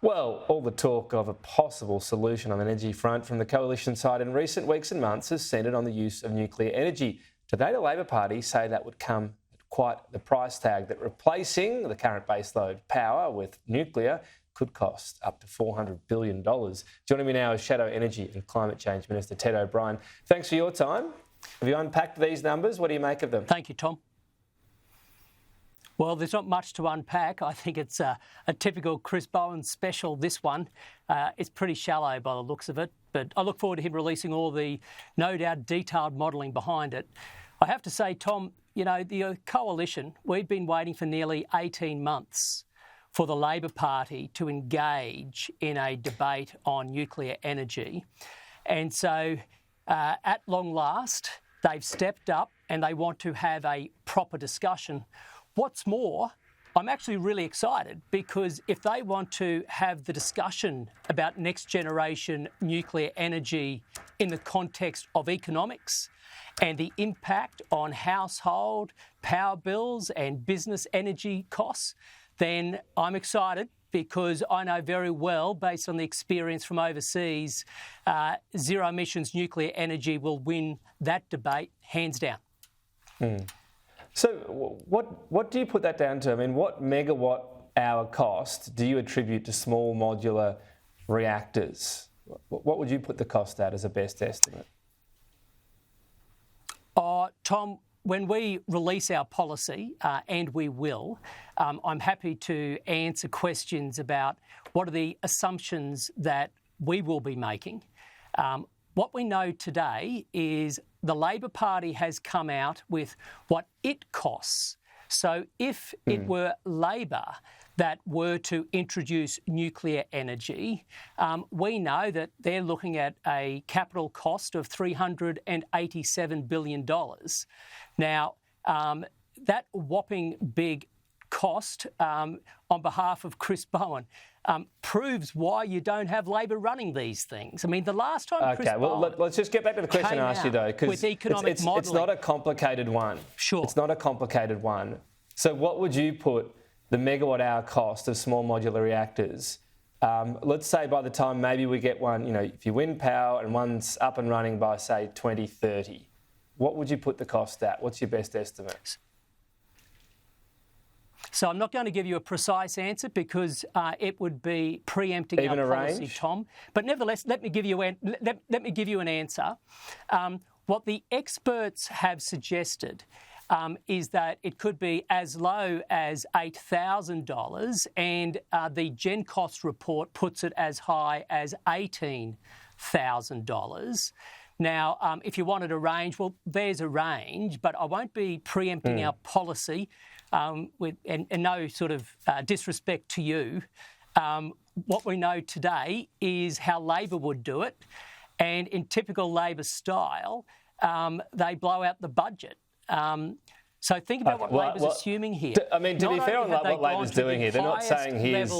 Well, all the talk of a possible solution on the energy front from the coalition side in recent weeks and months has centred on the use of nuclear energy. Today, the Labor Party say that would come at quite the price tag, that replacing the current baseload power with nuclear could cost up to $400 billion. Joining me now is Shadow Energy and Climate Change Minister Ted O'Brien. Thanks for your time. Have you unpacked these numbers? What do you make of them? Thank you, Tom. Well, there's not much to unpack. I think it's a typical Chris Bowen special, this one. It's pretty shallow by the looks of it, but I look forward to him releasing all the, no doubt, detailed modelling behind it. I have to say, Tom, you know, the coalition, we've been waiting for nearly 18 months for the Labor Party to engage in a debate on nuclear energy. And so, at long last, they've stepped up and they want to have a proper discussion. What's more, I'm actually really excited because if they want to have the discussion about next generation nuclear energy in the context of economics and the impact on household power bills and business energy costs, then I'm excited because I know very well, based on the experience from overseas, zero emissions nuclear energy will win that debate hands down. So what do you put that down to? I mean, what megawatt hour cost do you attribute to small modular reactors? What would you put the cost at as a best estimate? Tom, when we release our policy, and we will, I'm happy to answer questions about what are the assumptions that we will be making. What we know today is the Labor Party has come out with what it costs. So if it were Labor that were to introduce nuclear energy, we know that they're looking at a capital cost of $387 billion. Now, that whopping big cost, on behalf of Chris Bowen, proves why you don't have Labor running these things. I mean, the last time Chris Bowen let's just get back to the question I asked you, though, because it's not a complicated one. Sure. It's not a complicated one. So what would you put the megawatt hour cost of small modular reactors? Let's say by the time maybe we get one, you know, if you win power and one's up and running by, say, 2030, what would you put the cost at? What's your best estimate? So I'm not going to give you a precise answer because it would be preempting Even our a policy, range? Tom. But nevertheless, let me give you an answer. What the experts have suggested is that it could be as low as $8,000, and the Gen Cost report puts it as high as $18,000. Now, if you wanted a range, well, there's a range, but I won't be preempting our policy with no sort of disrespect to you. What we know today is how Labor would do it, and in typical Labor style, they blow out the budget. So think about what Labor's assuming here. I mean, to be fair on what Labor's doing here, they're not saying here's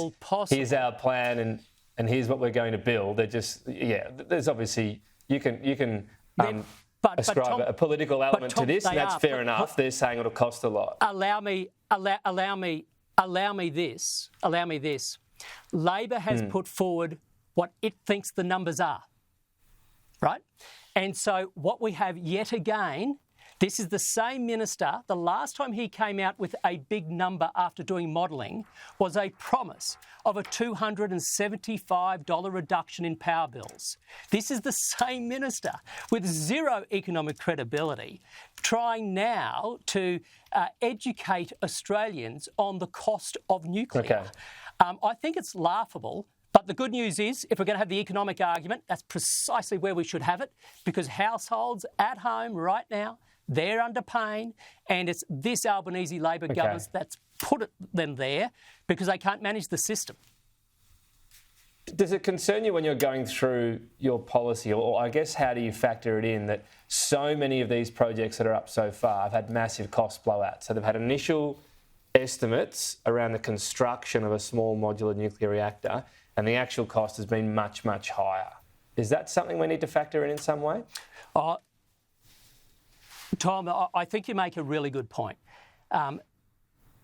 our plan and here's what we're going to build. They're just, there's obviously, you can ascribe a political element to this, and that's fair enough. They're saying it'll cost a lot. Allow me this. Labor has put forward what it thinks the numbers are, right? And so what we have yet again, this is the same minister, the last time he came out with a big number after doing modelling was a promise of a $275 reduction in power bills. This is the same minister with zero economic credibility trying now to educate Australians on the cost of nuclear. Okay. I think it's laughable. But the good news is, if we're going to have the economic argument, that's precisely where we should have it, because households at home right now, they're under pain, and it's this Albanese Labor government that's put them there because they can't manage the system. Does it concern you when you're going through your policy, or I guess how do you factor it in that so many of these projects that are up so far have had massive cost blowouts? So they've had initial estimates around the construction of a small modular nuclear reactor, and the actual cost has been much, much higher. Is that something we need to factor in some way? Tom, I think you make a really good point.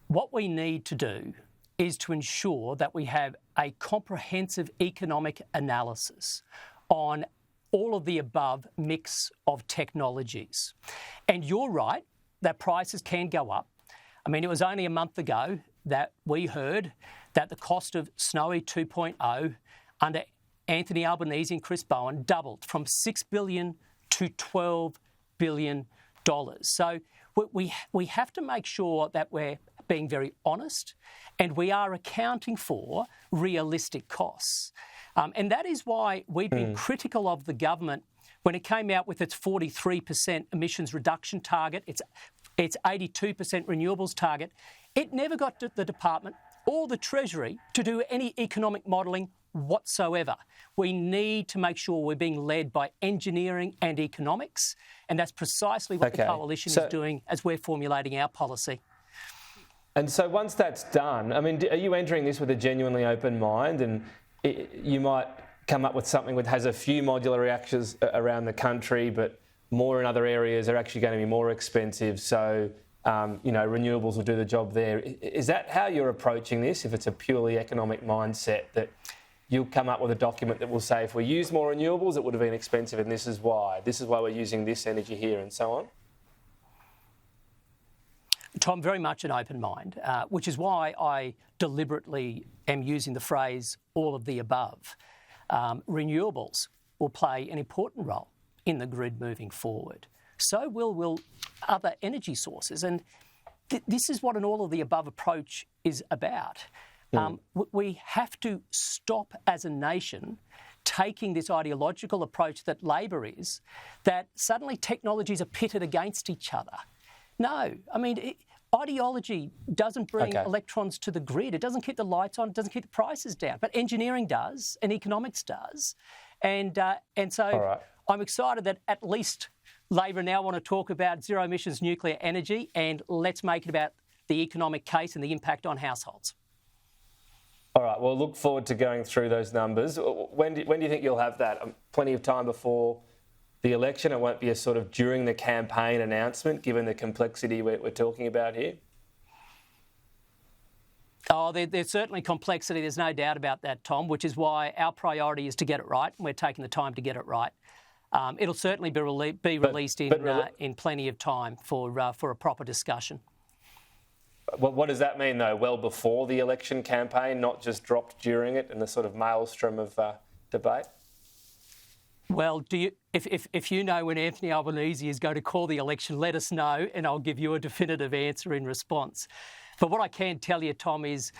What we need to do is to ensure that we have a comprehensive economic analysis on all of the above mix of technologies. And you're right, that prices can go up. I mean, it was only a month ago that we heard that the cost of Snowy 2.0 under Anthony Albanese and Chris Bowen doubled from $6 billion to $12 billion. So we have to make sure that we're being very honest and we are accounting for realistic costs. And that is why we've been critical of the government when it came out with its 43% emissions reduction target, its 82% renewables target. It never got the department or the Treasury to do any economic modelling whatsoever. We need to make sure we're being led by engineering and economics, and that's precisely what the coalition is doing as we're formulating our policy. And so once that's done, I mean, are you entering this with a genuinely open mind, and you might come up with something that has a few modular reactors around the country, but more in other areas are actually going to be more expensive, so renewables will do the job there. Is that how you're approaching this, if it's a purely economic mindset, that you'll come up with a document that will say, if we use more renewables, it would have been expensive, and this is why we're using this energy here, and so on? Tom, very much an open mind, which is why I deliberately am using the phrase all of the above. Renewables will play an important role in the grid moving forward. So will other energy sources. And this is what an all of the above approach is about. We have to stop as a nation taking this ideological approach that Labor is, that suddenly technologies are pitted against each other. No, I mean, ideology doesn't bring electrons to the grid. It doesn't keep the lights on. It doesn't keep the prices down. But engineering does, and economics does. And so I'm excited that at least Labor now want to talk about zero emissions nuclear energy, and let's make it about the economic case and the impact on households. All right, well, look forward to going through those numbers. When do you think you'll have that? Plenty of time before the election? It won't be a sort of during the campaign announcement, given the complexity we're talking about here? Oh, there's certainly complexity. There's no doubt about that, Tom, which is why our priority is to get it right, and we're taking the time to get it right. It'll certainly be released in plenty of time for a proper discussion. What does that mean, though? Well before the election campaign, not just dropped during it in the sort of maelstrom of debate? Well, if you know when Anthony Albanese is going to call the election, let us know, and I'll give you a definitive answer in response. But what I can tell you, Tom, is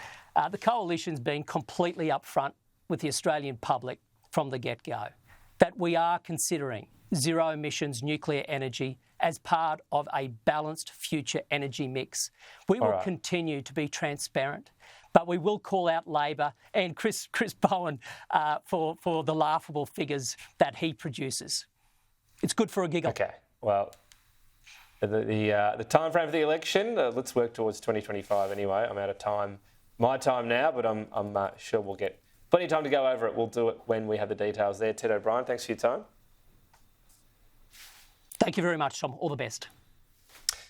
the coalition's been completely upfront with the Australian public from the get-go that we are considering zero emissions nuclear energy as part of a balanced future energy mix. We will continue to be transparent, but we will call out Labor and Chris Bowen for the laughable figures that he produces. It's good for a giggle. Okay, well, the time frame for the election, let's work towards 2025 anyway. I'm out of time, my time now, but I'm sure we'll get plenty of time to go over it. We'll do it when we have the details there. Ted O'Brien, thanks for your time. Thank you very much, Tom. All the best.